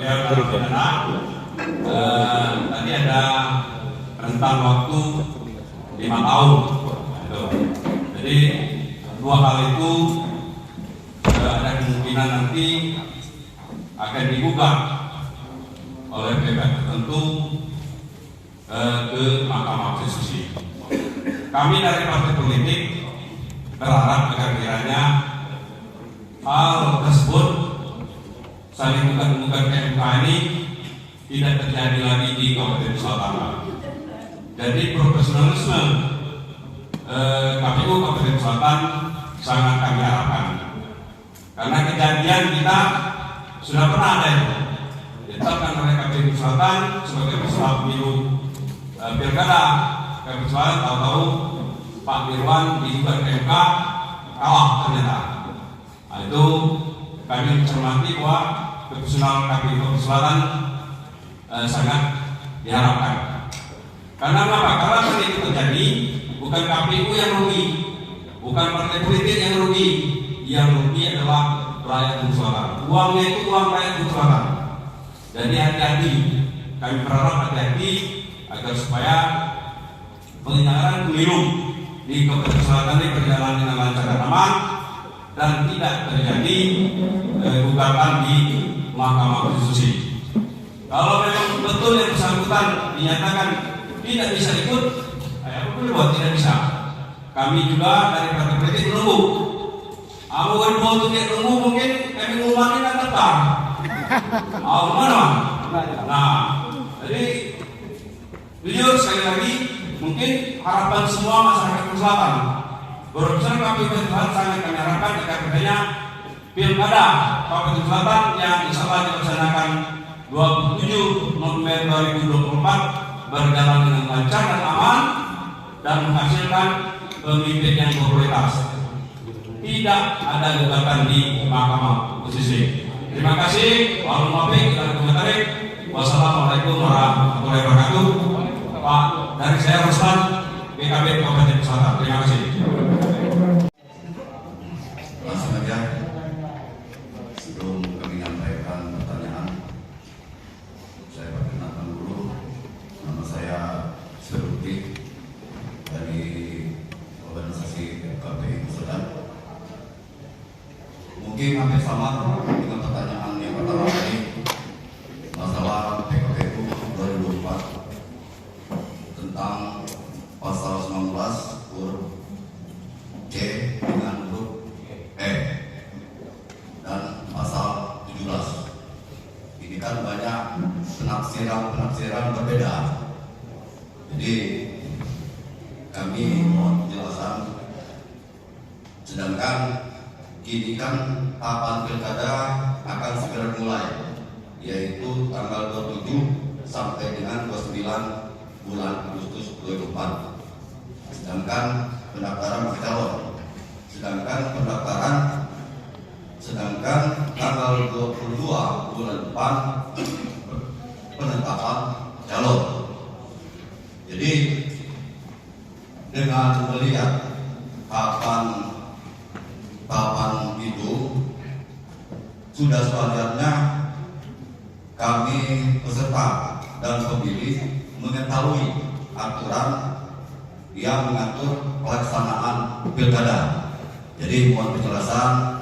beliau tadi ada rentang waktu 5 tahun. Jadi 2 hal itu ada kemungkinan nanti akan digugat oleh pihak tertentu ke Mahkamah Konstitusi. Kami dari partai politik berharap agar kiranya hal tersebut saling bukan ke MK ini tidak terjadi lagi di Kabupaten Nusantara. Jadi profesionalisme KPU Kabupaten Selatan sangat kami harapkan. Karena kejadian kita sudah pernah ada itu ditetapkan oleh KPU Selatan sebagai peserta pemilu pilkada KPU Selatan, tahu-tahu Pak Dirwan digugat ke MK, kalah ternyata. Nah, itu kami cermati bahwa profesional KPU Selatan sangat diharapkan. Karena apa? Karena tadi itu terjadi, bukan KPU yang rugi, bukan partai politik yang rugi. Yang rugi adalah rakyat Selatan. Uangnya itu uang rakyat Selatan. Jadi hati-hati. Kami berharap hati-hati agar supaya penyelenggaraan pemilu di Kabupaten Selatan ini berjalan dengan lancar dan aman dan tidak terjadi gugatan di Mahkamah Konstitusi. Kalau memang betul yang bersangkutan dinyatakan tidak bisa ikut, apa boleh buat tidak bisa. Kami juga dari partai politik menunggu. Kalau untuk dia tunggu mungkin kami ngumumin kan tetap. Mana? Nah, jadi jujur sekali lagi, mungkin harapan semua masyarakat Selatan, berurusan KPU Selatan sangat kami harapkan agar adanya pilkada Kabupaten Selatan yang insya Allah dilaksanakan 27 November 2024 berjalan dengan lancar dan aman dan menghasilkan pemimpin yang berkualitas. Tidak ada gugatan di Mahkamah Konstitusi. Terima kasih. Wassalamualaikum warahmatullahi wabarakatuh. Pak, dari saya Ruslan, BKB Kabupaten Selatan. Terima kasih. Langsung saja, sebelum kami menyampaikan pertanyaan, saya perkenalkan dulu. Nama saya Seruti dari organisasi KPU Selatan. Mungkin hampir sama dengan pertanyaan yang pertama tadi, masalah PKPU 2024 tentang pasal 19 huruf C dengan huruf E dan pasal 17. Ini kan banyak penafsiran berbeda. Jadi kami mohon penjelasan. Sedangkan ini kan tahapan pilkada akan segera mulai, yaitu tanggal 27 sampai dengan 29 bulan Agustus 2024. Sedangkan pendaftaran calon, sedangkan tanggal 22 bulan depan penetapan calon. Jadi dengan melihat tahapan itu sudah sewajarnya kami peserta dan pemilih mengetahui aturan yang mengatur pelaksanaan pilkada. Jadi mohon penjelasan.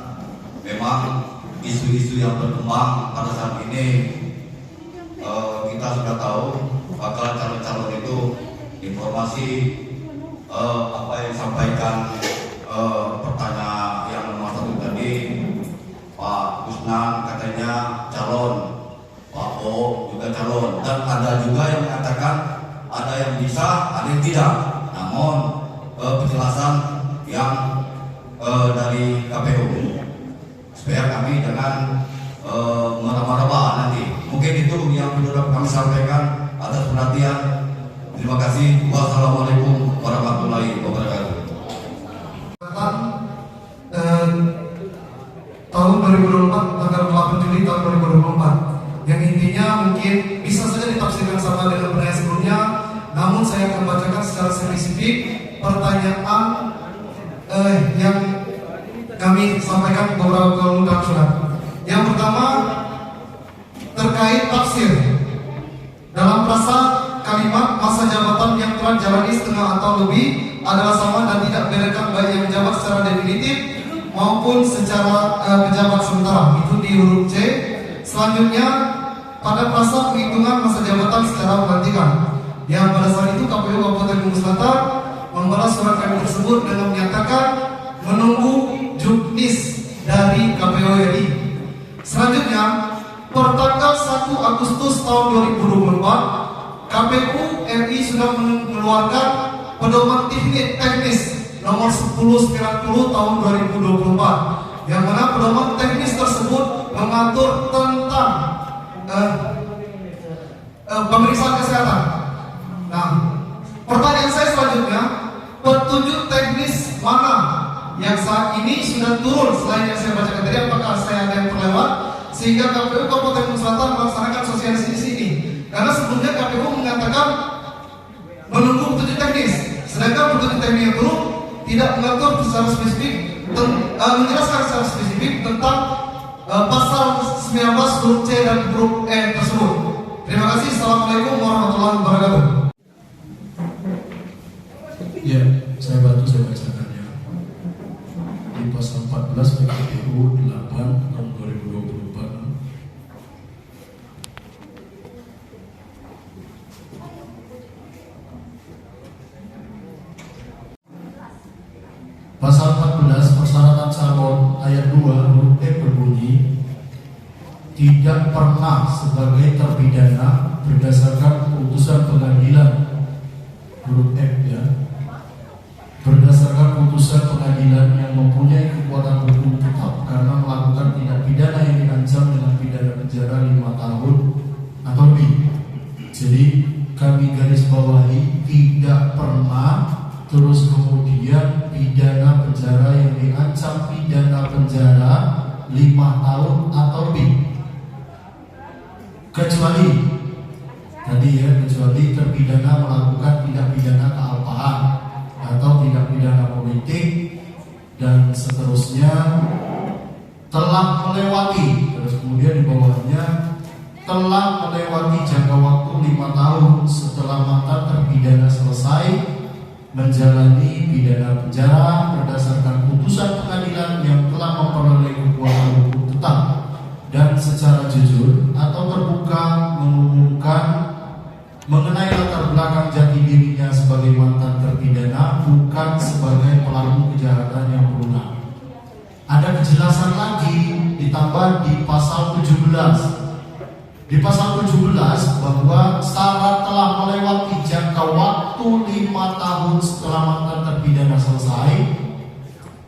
Memang isu-isu yang berkembang pada saat ini kita sudah tahu bakal calon-calon itu informasi apa yang disampaikan pertanyaan yang nomor 1 tadi, Pak Kusnan katanya calon, Pak O juga calon, dan ada juga yang mengatakan ada yang bisa, ada yang tidak. Namun penjelasan yang dari KPU supaya kami jangan meraba-raba nanti. Mungkin itu yang perlu kami sampaikan atas perhatian. Terima kasih. Wassalamualaikum warahmatullahi wabarakatuh. Tahun 2024, tanggal 8 Juli tahun 2024, yang intinya mungkin bisa saja ditafsirkan sama dengan pertanyaan sebelumnya, namun saya akan bacakan secara spesifik pertanyaan yang kami sampaikan beberapa kali dalam surat. Yang pertama terkait mengenai tafsir dalam frasa kalimat masa jabatan yang telah jalani setengah atau lebih adalah sama dan tidak membedakan baik yang menjabat secara definitif maupun secara pejabat sementara. Itu di huruf C. Selanjutnya pada frasa penghitungan masa jabatan secara pelantikan, yang pada saat itu KPU Kabupaten Bengkulu Selatan membalas surat kami tersebut dengan menyatakan menunggu juknis dari KPU RI. Selanjutnya, pertanggal 1 Agustus tahun 2024, KPU RI sudah mengeluarkan pedoman teknis nomor 1090 tahun 2024, yang mana pedoman teknis tersebut mengatur tentang pemeriksaan kesehatan. Nah, pertanyaan saya selanjutnya, petunjuk teknis mana yang saat ini sudah turun selain yang saya bacakan tadi? Apakah saya ada yang terlewat sehingga KPU Kabupaten Bengkulu Selatan melaksanakan sosialisasi ini? Karena sebelumnya KPU mengatakan menunggu petunjuk teknis, sedangkan petunjuk teknis yang turun tidak mengatur secara spesifik, menjelaskan secara spesifik tentang pasal 19 huruf C dan huruf E tersebut. Terima kasih. Assalamualaikum warahmatullahi wabarakatuh. Ya, saya bacakan ya. Di pasal 14 PKPU 8 tahun 2024. Pasal 14 persyaratan calon ayat 2 huruf E berbunyi tidak pernah sebagai terpidana berdasarkan putusan pengadilan, huruf F ya, berdasarkan putusan pengadilan yang mempunyai kekuatan hukum tetap karena melakukan tindak pidana yang diancam dengan pidana penjara 5 tahun atau lebih. Jadi kami garis bawahi tidak pernah, terus kemudian pidana penjara yang diancam pidana penjara 5 tahun atau lebih, kecuali tadi ya, kecuali terpidana melakukan tindak pidana kealpaan atau tindak pidana politik dan seterusnya telah melewati, terus kemudian di bawahnya telah melewati jangka waktu 5 tahun setelah mantan terpidana selesai menjalani pidana penjara berdasarkan putusan pengadilan yang telah memperoleh kekuatan hukum tetap dan secara jujur atau terbuka mengumumkan mengenai latar belakang jati dirinya sebagai mantan terpidana, bukan sebagai pelaku kejahatan yang berulang. Ada kejelasan lagi ditambah di pasal 17. Di pasal 17 bahwa syarat telah melewati jangka waktu 5 tahun setelah mantan terpidana selesai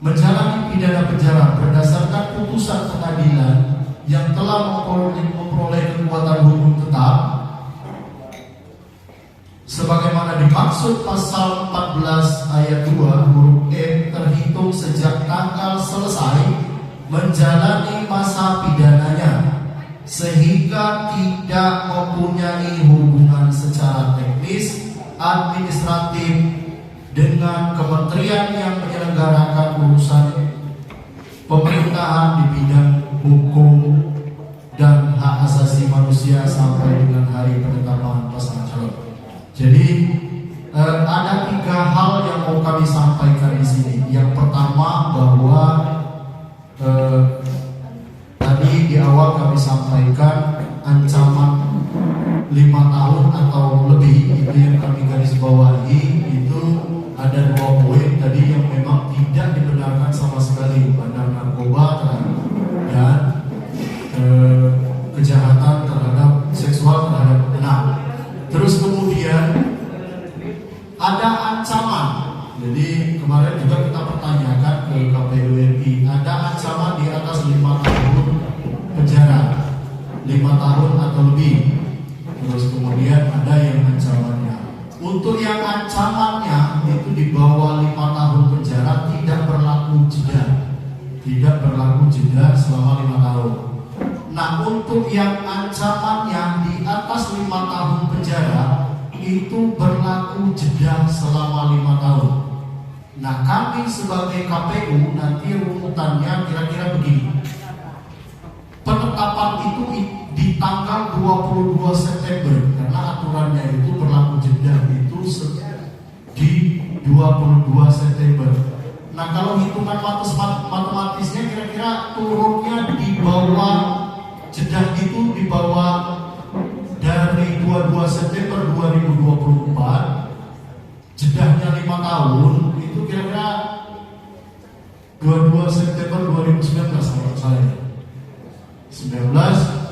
menjalani pidana penjara berdasarkan putusan pengadilan yang telah memperoleh kekuatan hukum tetap sebagaimana dimaksud pasal 14 ayat 2 huruf E terhitung sejak tanggal selesai menjalani masa pidananya, sehingga tidak mempunyai hubungan secara teknis administratif dengan kementerian yang menyelenggarakan urusan pemerintahan di bidang hukum dan hak asasi manusia sampai dengan hari penetapan pasangan calon. Jadi ada 3 hal yang mau kami sampaikan di sini. Yang pertama bahwa tadi di awal kami sampaikan ancaman 5 tahun atau lebih, itu yang kami garis bawahi. Itu ada 2 poin tadi yang memang tidak dibenarkan sama sekali, bandar narkoba dan kejahatan terhadap seksual terhadap anak. Terus kemudian ada ancaman. Jadi kemarin juga kita pertanyakan ke KPU RI, ada ancaman di atas 5 tahun penjara, 5 tahun atau lebih. Terus kemudian ada yang ancamannya. Untuk yang ancamannya itu di bawah 5 tahun penjara tidak berlaku jeda. Tidak berlaku jeda selama 5 tahun. Nah, untuk yang ancamannya di atas 5 tahun penjara itu berlaku jeda selama 5 tahun. Nah, kami sebagai KPU nanti runutannya kira-kira begini. Penetapan itu di tanggal 22 September karena aturannya itu berlaku jeda itu di 22 September. Nah kalau hitungan matematisnya kira-kira turunnya di bawah jeda itu di bawah dari 22 September 2024 jedahnya 5 tahun itu kira-kira 22 September 2019 kalau saya 19,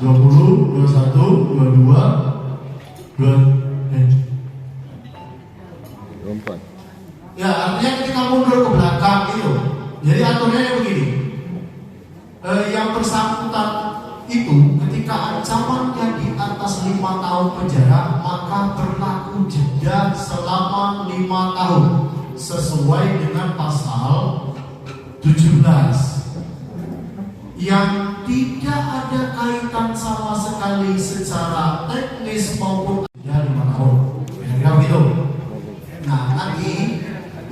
20, 21, 22, 24. Ya artinya ketika mundur ke belakang itu, jadi aturannya begini. Yang bersangkutan itu ketika ancamannya di atas 5 tahun penjara maka berlaku jeda selama 5 tahun sesuai dengan pasal 17 yang tidak ada kaitan sama sekali secara teknis maupun ya 5 tahun kira-kira begitu. Nah nanti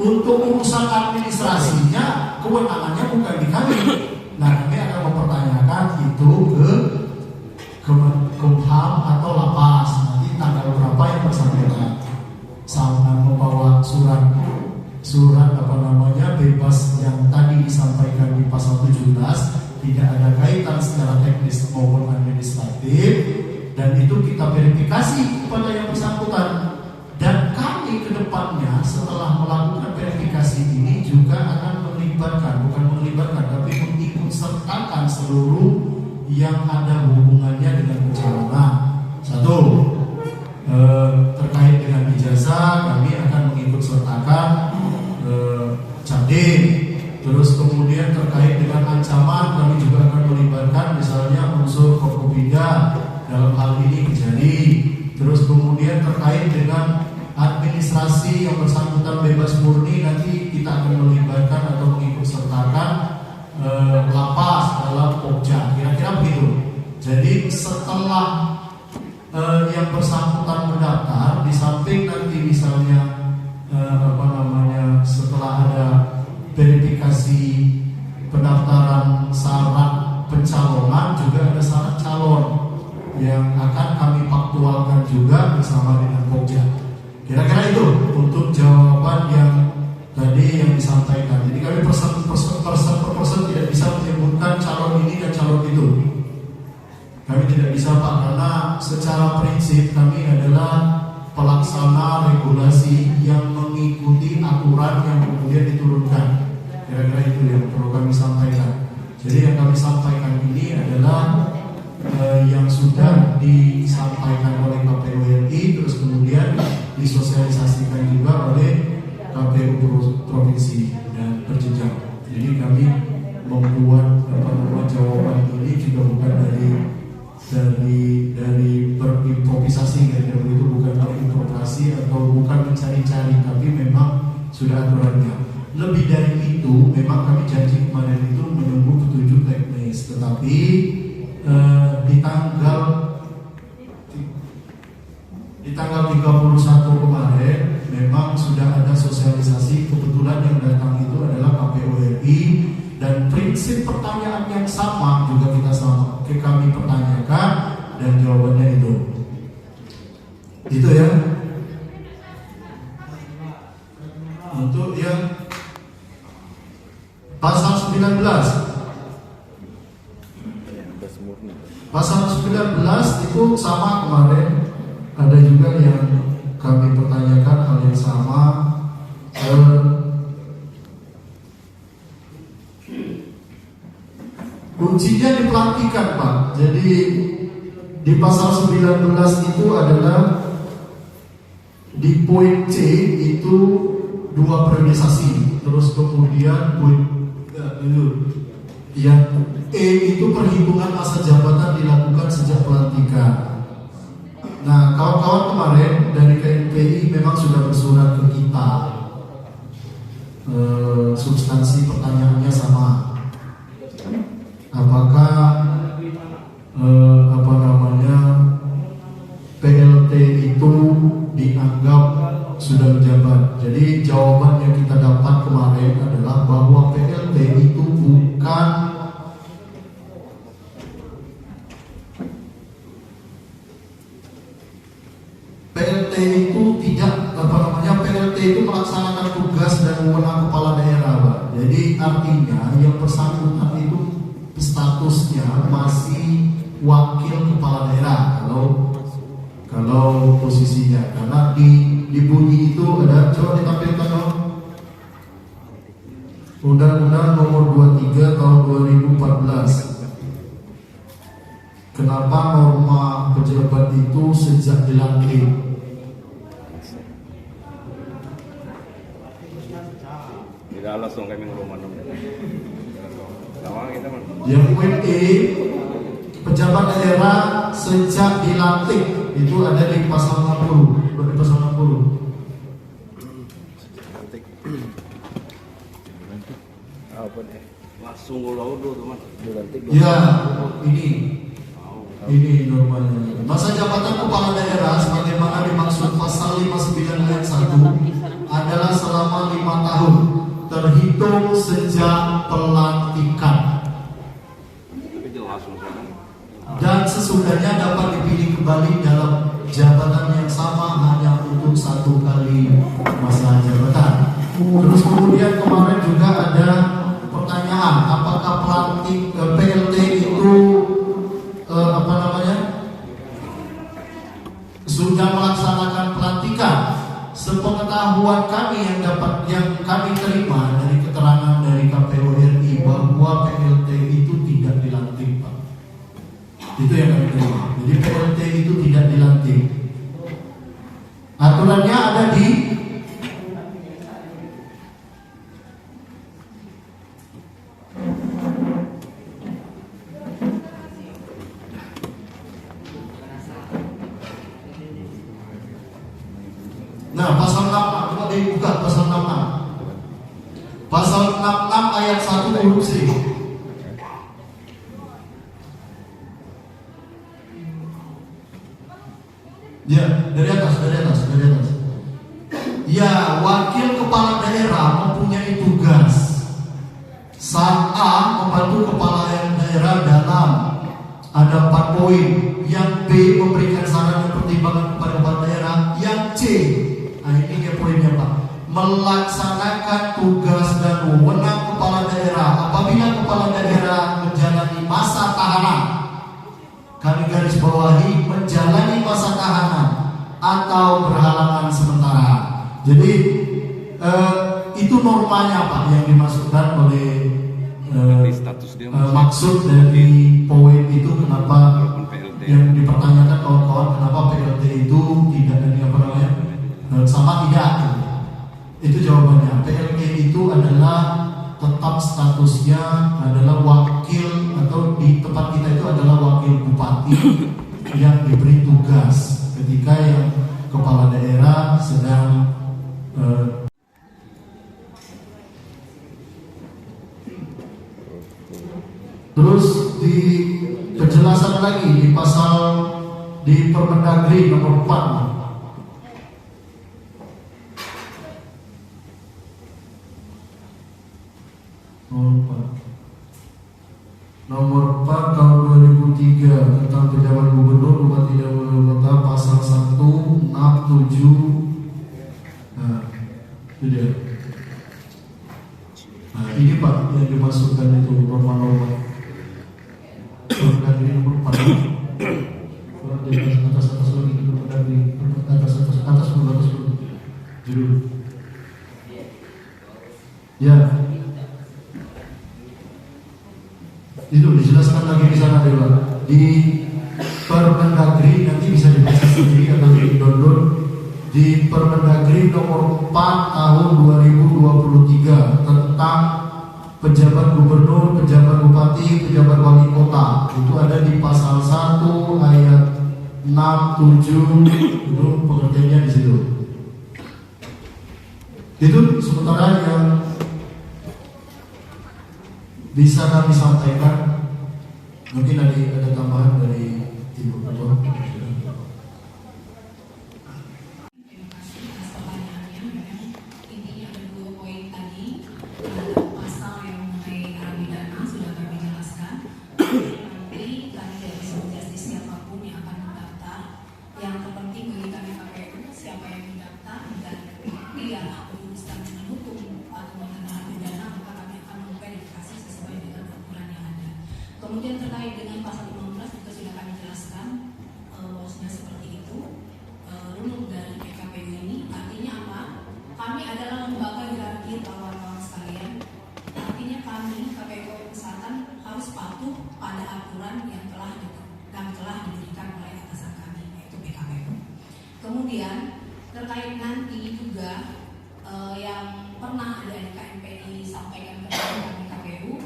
untuk urusan administrasinya kewenangannya bukan di kami. Nah kami akan mempertanyakan itu ke Kemenkumham atau Lapas nanti tanggal berapa yang bersangkutan sama membawa surat bebas yang tadi disampaikan di pasal 17 tidak ada kaitan secara teknis maupun administratif dan itu kita verifikasi kepada yang bersangkutan dan kami ke depannya setelah melakukan verifikasi ini juga akan bukan melibatkan tapi mengikut sertakan seluruh yang ada hubungannya dengan pencalonan. Satu, terkait dengan ijazah kami akan mengikut sertakan Cadin. Terus kemudian terkait dengan ancaman kami juga akan melibatkan misalnya unsur Forkopimda dalam hal ini Kejari. Terus kemudian terkait dengan administrasi yang bersangkutan bebas murni nanti kita akan melibatkan atau mengikut sertakan Lapas dalam Pokja. Kira-kira begitu. Jadi setelah yang bersangkutan mendaftar di samping nanti misalnya setelah ada verifikasi pendaftaran syarat pencalonan juga ada syarat calon yang akan kami faktualkan juga bersama dengan Pokja. Kira-kira itu untuk jawaban yang tadi yang disampaikan. Jadi kami person tidak bisa menyebutkan calon ini dan calon itu. Kami tidak bisa Pak karena secara prinsip kami adalah pelaksana regulasi yang mengikuti aturan yang kemudian diturunkan. Kira-kira itu yang perlu kami sampaikan. Jadi yang kami sampaikan ini adalah yang sudah disampaikan oleh KPU RI terus kemudian disosialisasikan juga oleh KPU Provinsi dan berjenjang. Jadi kami membuat jawaban ini juga bukan dari berimprovisasi kira-kira begitu, bukan improvisasi atau bukan mencari-cari, tapi memang sudah aturannya. Lebih dari itu, memang kami janji kemarin itu menunggu petunjuk teknis, tetapi di tanggal 31 kemarin memang sudah ada sosialisasi. Kebetulan yang datang itu adalah KPU RI dan prinsip pertanyaan yang sama juga kami pertanyakan dan jawabannya itu ya. Untuk yang pasal 19 itu sama kemarin ada juga yang kami pertanyakan hal yang sama. Kuncinya di pelantikan Pak. Jadi di pasal 19 itu adalah di poin C itu 2 priorisasi. Terus kemudian poin yang E itu perhitungan masa jabatan dilakukan sejak pelantikan. Nah kawan-kawan kemarin dari KNPI memang sudah bersurat ke kita. Substansi pertanyaannya sama. Apakah PLT itu dianggap sudah menjabat? Jadi jawaban yang kita dapat kemarin adalah bahwa PLT itu bukan PLT itu tidak PLT itu melaksanakan tugas dan wewenang kepala daerah, Pak. Jadi artinya yang bersangkutan itu statusnya masih wakil kepala daerah kalau posisinya, karena di bunyi itu ada, coba ditampilkan dong, Undang-Undang Nomor 23 Tahun 2014. Kenapa norma pejabat itu sejak dilantik? Tidak langsung kami ngomong. Yang poin E, pejabat daerah sejak dilantik itu ada di pasal 60, di pasal 60. Apa deh? Langsung ulau dulu teman. Ya, ini normanya. Masa jabatan kepala daerah sebagaimana dimaksud pasal 59 ayat 1 adalah selama 5 tahun terhitung sejak pelantikan. Dan sesudahnya dapat dipilih kembali dalam jabatan yang sama hanya untuk 1 kali masa jabatan. Terus kemudian kemarin juga ada pertanyaan, apakah PLT itu sudah melaksanakan pelantikan? Sepengetahuan kami yang kami terima dari keterangan dari KPU RI bahwa PLT itu tidak dilantik, Pak. Itu yang kami terima. Jadi PLT itu tidak dilantik. Aturannya ada di pasal 66, coba dibuka pasal 66. Pasal 66 ayat 1 huruf C. Ya, dari atas. Ya, wakil kepala daerah mempunyai tugas saat A membantu kepala daerah dalam ada 4 poin. Yang B memberikan saran dan pertimbangan kepada kepala daerah. Yang C, ini dia poinnya, Pak, melaksanakan tugas dan wewenang kepala daerah apabila kepala daerah menjalani masa tahanan. Kami garis bawahi menjalani masa tahanan atau berhalangan sementara. Jadi itu normanya, Pak, yang dimasukkan oleh maksud dari poin itu. Kenapa yang dipertanyakan kawan-kawan, kenapa PLT itu tidak sama tidak? Itu jawabannya. PLT itu adalah tetap statusnya adalah wakil, atau di tempat kita itu adalah wakil bupati yang diberi tugas ketika yang kepala daerah sedang terus di penjelasan lagi di pasal di Permendagri nomor 4. Nomor 4 tahun 2003 tentang pejabat gubernur, bupati dan wali kota, pasal 1, 6, 7. Nah, itu dia. Nah, ini, Pak, yang dimasukkan itu norma-norma. Permendagri nomor 4. Atas lagi Permendagri atas dulu. Judul. Ya. Itu dijelaskan lagi di sana, Dewa. Di Permendagri nanti bisa dibaca sendiri atau di-download. Di Permendagri nomor 4 tahun 2023 tentang pejabat gubernur, pejabat bupati, pejabat wali kota. Itu ada di pasal 1 ayat 6, 7. Itu pengertiannya di situ. Itu sementara yang bisa kami sampaikan. Mungkin ada tambahan dari Ibu Ketua. Intinya ada 2 poin tadi. Pasal yang mengenai narapidana sudah kami jelaskan. Nanti kami tidak bisa menjadi siapapun yang akan mendaftar. Yang terpenting bagi kami KPU, Kemudian terkait nanti juga yang pernah ada di KMPI sampaikan kepada KPU,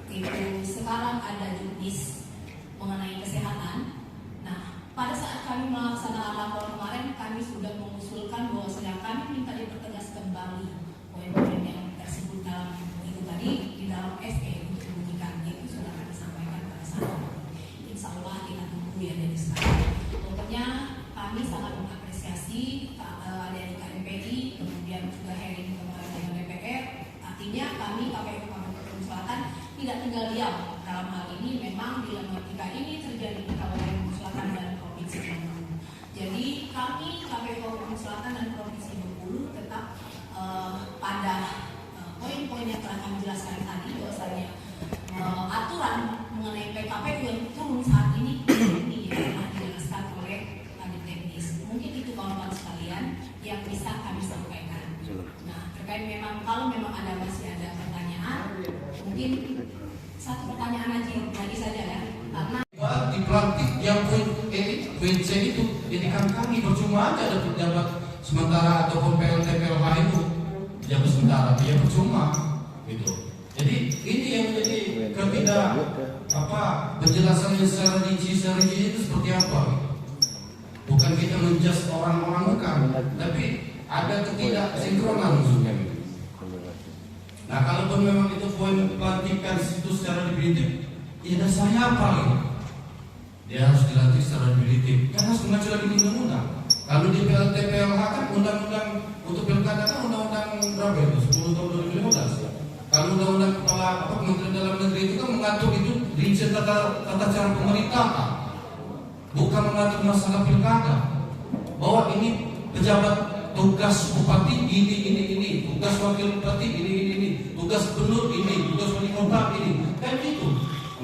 itu sekarang ada juknis mengenai kesehatan. Nah, pada saat kami melaksanakan lapor kemarin, kami sudah mengusulkan bahwasanya kami minta dipertegas kembali poin-poin yang tersebut dalam itu tadi di dalam SE untuk dibunyikan. Itu sudah kami sampaikan pada saat. Insya Allah kita tunggu ya dari sekarang. Pokoknya kami sangat mengapresiasi adanya KMPI, kemudian juga hearing kemarin dengan DPR. Artinya kami KPU Kabupaten Selatan tidak tinggal diam dalam hal ini. Memang dilematika ini terjadi di Kabupaten Selatan dan Provinsi Bengkulu. Jadi kami KPU Kabupaten Selatan dan Provinsi Bengkulu tetap pada poin-poin yang telah kami jelaskan tadi, bahwasanya aturan mengenai PKPU yang turun saat ini telah dijelaskan oleh Kadif Teknis. Mungkin itu kawan-kawan sekalian yang bisa kami sampaikan. Nah, terkait memang kalau memang masih ada pertanyaan, mungkin satu pertanyaan lagi saja ya, karena di pelantik yang poin C itu jadikan kami percuma aja ada pejabat sementara ataupun PLT-PLH itu pejabat sementara dia percuma gitu. Jadi ini yang menjadi penjelasan yang secara rinci itu seperti apa? Bukan kita menjudge orang-orang, bukan, tapi ada ketidaksinkronan maksudnya. Nah, kalaupun memang itu poin pelantikan itu secara definitif, ya dasarnya apa gitu? Dia harus dilantik secara definitif. Kan harus mengacu lagi undang-undang. Kalau di PLT-PLH kan undang-undang untuk pilkada kan undang-undang berapa itu? 10 tahun 2015. Kalau undang-undang kepala Kementerian Dalam Negeri itu kan mengatur itu rinci tata cara pemerintahan, bukan mengatur masalah pilkada. Bahwa ini pejabat tugas bupati ini, tugas wakil bupati ini, tugas gubernur ini, tugas wali kota ini, kan itu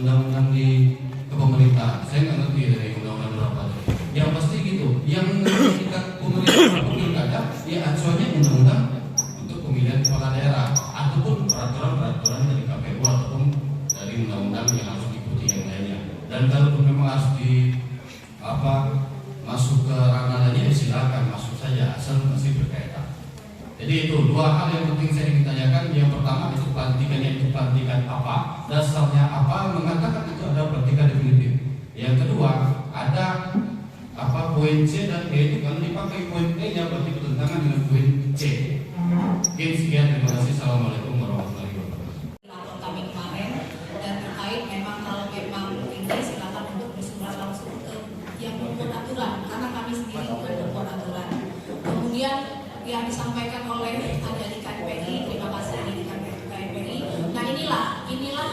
undang-undang di kepemerintahan. Saya nggak ngerti dari undang-undang berapa. Yang pasti gitu. Yang menjadikan pemerintahan pilkada, ya acuannya undang-undang untuk pemilihan kepala daerah ataupun peraturan-peraturan dari KPU ataupun dari undang-undang yang harus diikuti yang lainnya. Dan kalau memang harus masuk ke ranah lainnya, silakan masuk saja asal masih berkaitan. Jadi itu dua hal yang penting saya ingin tanyakan. Yang pertama itu pelantikannya, itu pelantikan apa, dasarnya apa, mengatakan itu ada pelantikan definitif. Yang kedua ada poin C dan E itu kalau dipakai poin E nya berarti bertentangan dengan poin C. Oke, sekian, terima kasih. Assalamualaikum warahmatullahi wabarakatuh. lapor kami kemarin dan terkait memang kalau memang ini silakan untuk bersurat langsung ke yang membuat aturan, karena kami sendiri bukan membuat aturan. Kemudian yang disampaikan oleh ada di KMPI, terima kasih ada di KMPI. Nah inilah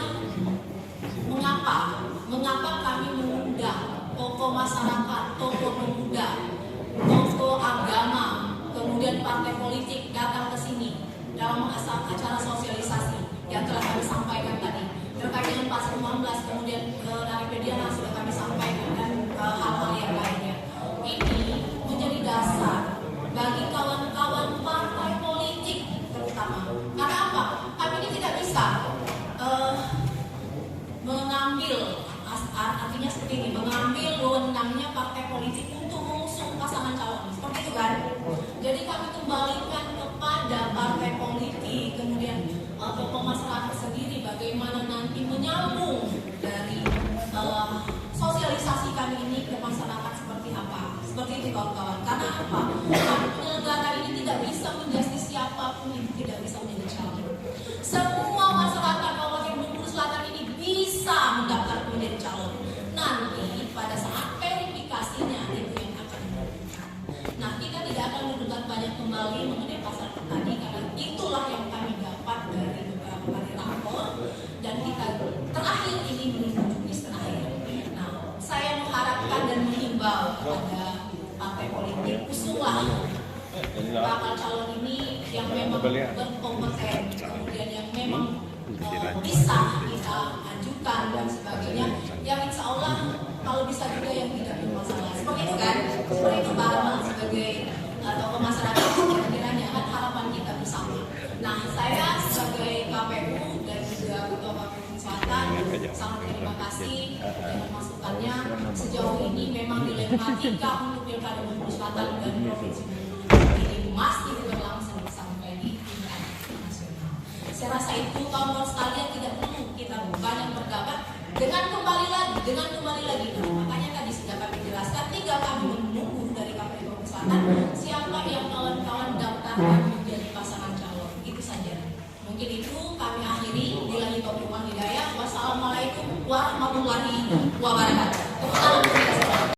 mengapa kami mengundang tokoh masyarakat, tokoh pemuda, tokoh agama, kemudian partai politik datang ke sini dalam acara sosialisasi yang telah kami sampaikan tadi terkait dengan pasal 19, kemudian Narapidana sudah kami sampaikan dan hal-hal yang lainnya. Ini menjadi dasar bagi kawan-kawan partai politik terutama. Karena apa? Kami ini tidak bisa mengambil, artinya seperti ini, mengambil wewenangnya partai politik untuk mengusung pasangan calon, seperti itu kan? Jadi kami kembalikan kepada partai politik, kemudian tokoh masyarakat sendiri bagaimana nanti menyambung dari sosialisasi kami ini ke masyarakat seperti apa, seperti itu kawan-kawan. Karena apa? Kami penyelenggara ini tidak bisa menjadi siapapun yang tidak bisa menjadi calon. Semua masyarakat Kabupaten Bengkulu Selatan ini bisa mendaftar menjadi calon. Nanti pada saat verifikasinya itu yang akan menentukan. Nah, kita tidak akan menentukan banyak kembali mengenai pasal tadi karena itulah yang kami dapat dari beberapa kali lapor dan kita terakhir ini menunggu juknis terakhir. Nah, saya mengharapkan dan menghimbau kepada partai politik, usunglah bakal calon ini yang memang berkompeten, kemudian yang memang bisa kita ajukan dan sebagainya, yang insya Allah kalau bisa juga yang tidak bermasalah. Seperti itu kan? Seperti itu Pak Amal sebagai tokoh masyarakat kiranya kan harapan kita bersama. Nah, saya sebagai KPU dan juga Ketua KPU Selatan sangat terima kasih dengan masukannya. Sejauh ini memang dilematika untuk Pilkada Bengkulu Selatan dan Provinsi dengan kembali lagi. Nah, makanya tadi sudah kami jelaskan, tinggal kami menunggu dari KPU Bogor Selatan siapa yang kawan-kawan daftarkan menjadi pasangan calon. Itu saja. Mungkin itu kami akhiri. Billahi taufiq wal hidayah. Wassalamualaikum warahmatullahi wabarakatuh.